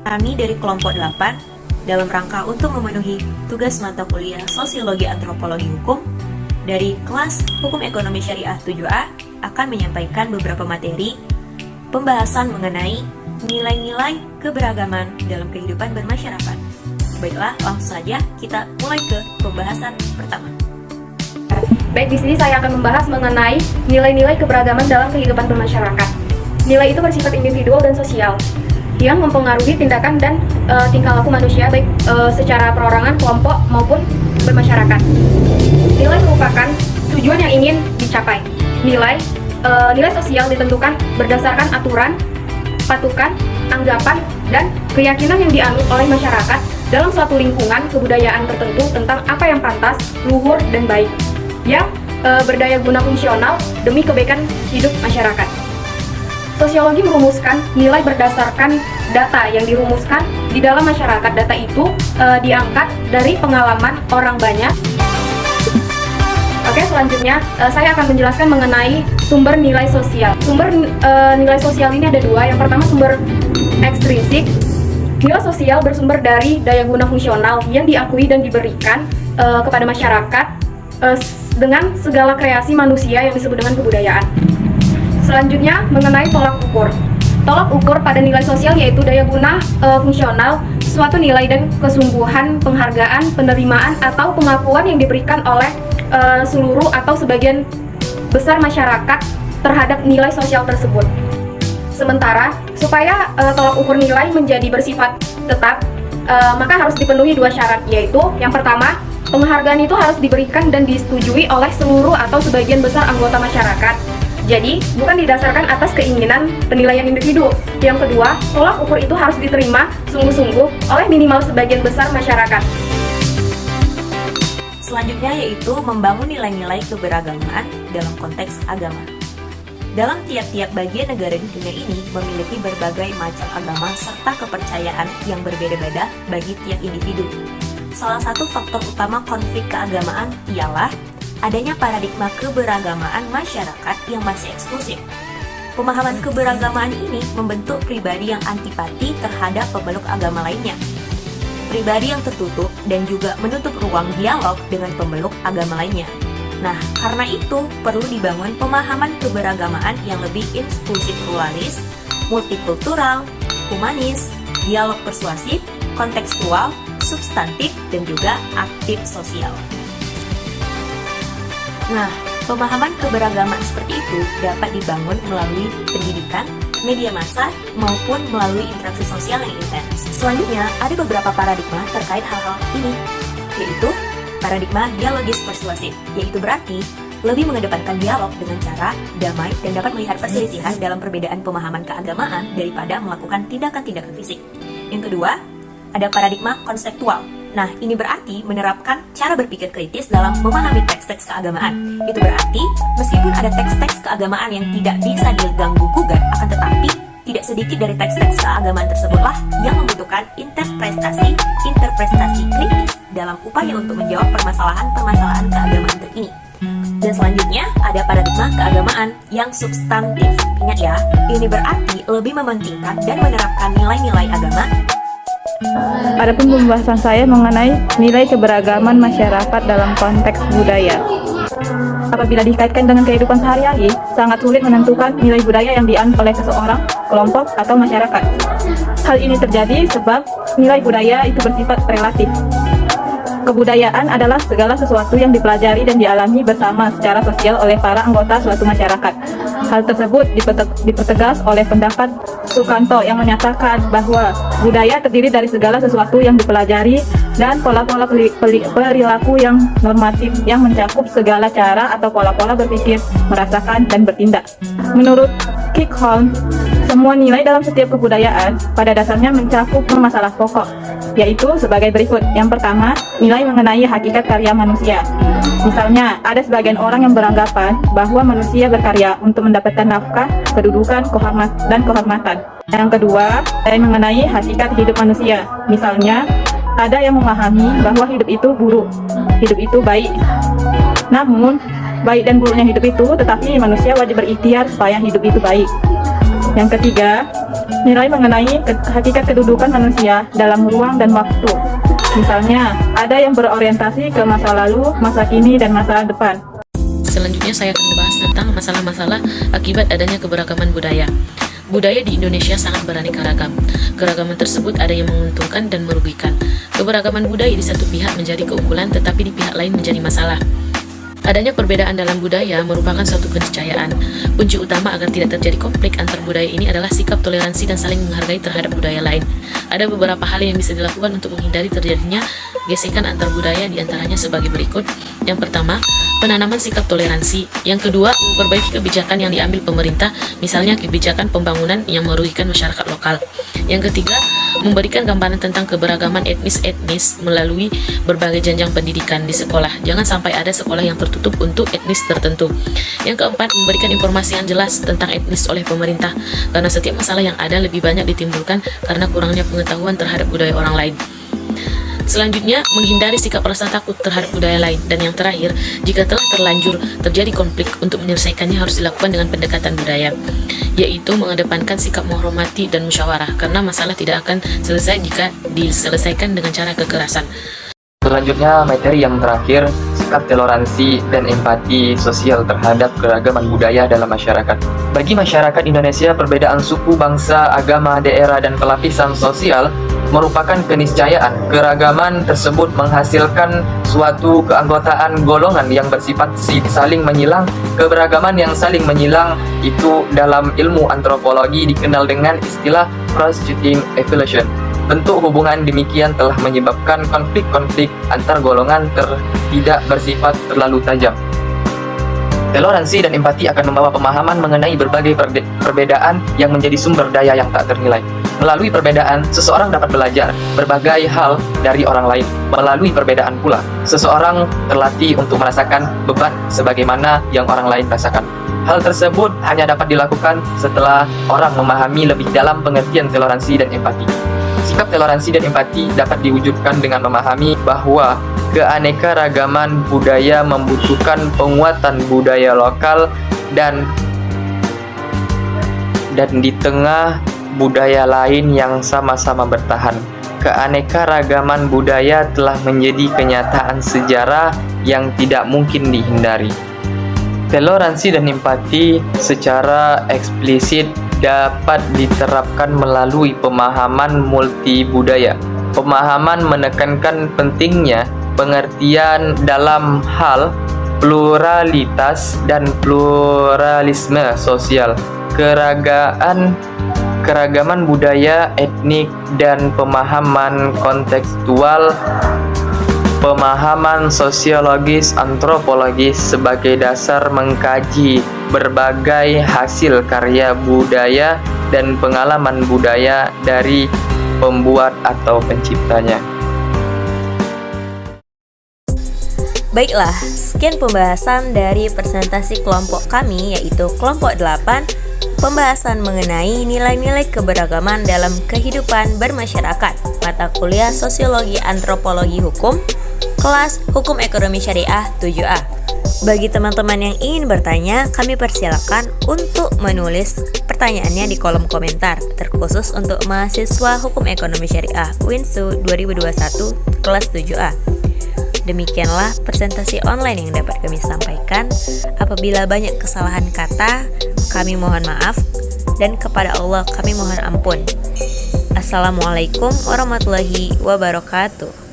Kami dari kelompok 8 dalam rangka untuk memenuhi tugas mata kuliah Sosiologi Antropologi Hukum dari kelas Hukum Ekonomi Syariah 7A akan menyampaikan beberapa materi pembahasan mengenai nilai-nilai keberagaman dalam kehidupan bermasyarakat. Baiklah, langsung saja kita mulai ke pembahasan pertama. Baik, di sini saya akan membahas mengenai nilai-nilai keberagaman dalam kehidupan bermasyarakat. Nilai itu bersifat individual dan sosial, yang mempengaruhi tindakan dan tingkah laku manusia baik secara perorangan, kelompok, maupun bermasyarakat. Nilai merupakan tujuan yang ingin dicapai. Nilai sosial ditentukan berdasarkan aturan, patukan, anggapan, dan keyakinan yang dianut oleh masyarakat dalam suatu lingkungan kebudayaan tertentu tentang apa yang pantas, luhur, dan baik, yang berdaya guna fungsional demi kebaikan hidup masyarakat. Sosiologi merumuskan nilai berdasarkan data yang dirumuskan di dalam masyarakat. Data itu diangkat dari pengalaman orang banyak. Oke, selanjutnya saya akan menjelaskan mengenai sumber nilai sosial. Sumber nilai sosial ini ada dua. Yang pertama sumber ekstrinsik. Nilai sosial bersumber dari daya guna fungsional yang diakui dan diberikan kepada masyarakat dengan segala kreasi manusia yang disebut dengan kebudayaan. Selanjutnya mengenai tolak ukur. Tolak ukur pada nilai sosial yaitu daya guna fungsional, suatu nilai dan kesungguhan penghargaan, penerimaan atau pengakuan yang diberikan oleh seluruh atau sebagian besar masyarakat terhadap nilai sosial tersebut. Sementara supaya tolak ukur nilai menjadi bersifat tetap, maka harus dipenuhi dua syarat, yaitu yang pertama, penghargaan itu harus diberikan dan disetujui oleh seluruh atau sebagian besar anggota masyarakat. Jadi, bukan didasarkan atas keinginan penilaian individu. Yang kedua, tolak ukur itu harus diterima sungguh-sungguh oleh minimal sebagian besar masyarakat. Selanjutnya yaitu membangun nilai-nilai keberagaman dalam konteks agama. Dalam tiap-tiap bagian negara di dunia ini memiliki berbagai macam agama serta kepercayaan yang berbeda-beda bagi tiap individu. Salah satu faktor utama konflik keagamaan ialah adanya paradigma keberagamaan masyarakat yang masih eksklusif. Pemahaman keberagamaan ini membentuk pribadi yang antipati terhadap pemeluk agama lainnya. Pribadi yang tertutup dan juga menutup ruang dialog dengan pemeluk agama lainnya. Nah, karena itu perlu dibangun pemahaman keberagamaan yang lebih inklusif, pluralis, multikultural, humanis, dialog persuasif, kontekstual, substantif, dan juga aktif sosial. Nah, pemahaman keberagaman seperti itu dapat dibangun melalui pendidikan, media massa, maupun melalui interaksi sosial yang intens. Selanjutnya, ada beberapa paradigma terkait hal-hal ini, yaitu paradigma dialogis persuasif, yaitu berarti lebih mengedepankan dialog dengan cara damai dan dapat melihat perselisihan dalam perbedaan pemahaman keagamaan daripada melakukan tindakan-tindakan fisik. Yang kedua, ada paradigma konseptual. Nah, ini berarti menerapkan cara berpikir kritis dalam memahami teks-teks keagamaan. Itu berarti, meskipun ada teks-teks keagamaan yang tidak bisa diganggu-gugat, akan tetapi tidak sedikit dari teks-teks keagamaan tersebutlah yang membutuhkan interpretasi kritis dalam upaya untuk menjawab permasalahan-permasalahan keagamaan terkini. Dan selanjutnya, ada paradigma keagamaan yang substantif. Ingat ya, ini berarti lebih mementingkan dan menerapkan nilai-nilai agama. Adapun pembahasan saya mengenai nilai keberagaman masyarakat dalam konteks budaya. Apabila dikaitkan dengan kehidupan sehari-hari, sangat sulit menentukan nilai budaya yang dianut oleh seseorang, kelompok, atau masyarakat. Hal ini terjadi sebab nilai budaya itu bersifat relatif. Kebudayaan adalah segala sesuatu yang dipelajari dan dialami bersama secara sosial oleh para anggota suatu masyarakat. Hal tersebut dipertegas oleh pendapat Sukanto yang menyatakan bahwa budaya terdiri dari segala sesuatu yang dipelajari dan pola-pola perilaku yang normatif yang mencakup segala cara atau pola-pola berpikir, merasakan, dan bertindak. Menurut Kickholm, semua nilai dalam setiap kebudayaan pada dasarnya mencakup masalah pokok, yaitu sebagai berikut. Yang pertama, nilai mengenai hakikat karya manusia. Misalnya, ada sebagian orang yang beranggapan bahwa manusia berkarya untuk mendapatkan nafkah, kedudukan, dan kehormatan. Yang kedua, nilai mengenai hakikat hidup manusia. Misalnya, ada yang memahami bahwa hidup itu buruk, hidup itu baik. Namun, baik dan buruknya hidup itu, tetapi manusia wajib berikhtiar supaya hidup itu baik. Yang ketiga, nilai mengenai hakikat kedudukan manusia dalam ruang dan waktu. Misalnya, ada yang berorientasi ke masa lalu, masa kini, dan masa depan. Selanjutnya saya akan membahas tentang masalah-masalah akibat adanya keberagaman budaya. Budaya di Indonesia sangat beraneka ragam. Keragaman tersebut ada yang menguntungkan dan merugikan. Keberagaman budaya di satu pihak menjadi keunggulan, tetapi di pihak lain menjadi masalah. Adanya perbedaan dalam budaya merupakan suatu keniscayaan. Kunci utama agar tidak terjadi konflik antar budaya ini adalah sikap toleransi dan saling menghargai terhadap budaya lain. Ada beberapa hal yang bisa dilakukan untuk menghindari terjadinya gesekan antar budaya, diantaranya sebagai berikut. Yang pertama, penanaman sikap toleransi. Yang kedua, memperbaiki kebijakan yang diambil pemerintah, misalnya kebijakan pembangunan yang merugikan masyarakat lokal. Yang ketiga, memberikan gambaran tentang keberagaman etnis melalui berbagai jenjang pendidikan di sekolah. Jangan sampai ada sekolah yang tertutup untuk etnis tertentu. Yang keempat, memberikan informasi yang jelas tentang etnis oleh pemerintah, karena setiap masalah yang ada lebih banyak ditimbulkan karena kurangnya pengetahuan terhadap budaya orang lain. Selanjutnya, menghindari sikap rasa takut terhadap budaya lain. Dan yang terakhir, jika telah terlanjur terjadi konflik, untuk menyelesaikannya harus dilakukan dengan pendekatan budaya, yaitu mengedepankan sikap menghormati dan musyawarah, karena masalah tidak akan selesai jika diselesaikan dengan cara kekerasan. Selanjutnya, materi yang terakhir, sikap toleransi dan empati sosial terhadap keragaman budaya dalam masyarakat. Bagi masyarakat Indonesia, perbedaan suku, bangsa, agama, daerah, dan pelapisan sosial merupakan keniscayaan. Keragaman tersebut menghasilkan suatu keanggotaan golongan yang bersifat saling menyilang. Keberagaman yang saling menyilang itu dalam ilmu antropologi dikenal dengan istilah cross-cutting evolution. Bentuk hubungan demikian telah menyebabkan konflik-konflik antar golongan tidak bersifat terlalu tajam. Toleransi dan empati akan membawa pemahaman mengenai berbagai perbedaan yang menjadi sumber daya yang tak ternilai. Melalui perbedaan, seseorang dapat belajar berbagai hal dari orang lain. Melalui perbedaan pula, seseorang terlatih untuk merasakan beban sebagaimana yang orang lain rasakan. Hal tersebut hanya dapat dilakukan setelah orang memahami lebih dalam pengertian toleransi dan empati. Sikap toleransi dan empati dapat diwujudkan dengan memahami bahwa keanekaragaman budaya membutuhkan penguatan budaya lokal dan di tengah budaya lain yang sama-sama bertahan. Keanekaragaman budaya telah menjadi kenyataan sejarah yang tidak mungkin dihindari. Toleransi dan empati secara eksplisit dapat diterapkan melalui pemahaman multibudaya. Pemahaman menekankan pentingnya pengertian dalam hal pluralitas dan pluralisme sosial, keragaman budaya, etnik, dan pemahaman kontekstual, pemahaman sosiologis, antropologis sebagai dasar mengkaji berbagai hasil karya budaya dan pengalaman budaya dari pembuat atau penciptanya. Baiklah, sekian pembahasan dari presentasi kelompok kami, yaitu kelompok 8, pembahasan mengenai nilai-nilai keberagaman dalam kehidupan bermasyarakat, mata kuliah Sosiologi Antropologi Hukum, kelas Hukum Ekonomi Syariah 7A. Bagi teman-teman yang ingin bertanya, kami persilakan untuk menulis pertanyaannya di kolom komentar, terkhusus untuk mahasiswa Hukum Ekonomi Syariah UINSU 2021 kelas 7A. Demikianlah presentasi online yang dapat kami sampaikan. Apabila banyak kesalahan kata, kami mohon maaf, dan kepada Allah kami mohon ampun. Assalamualaikum warahmatullahi wabarakatuh.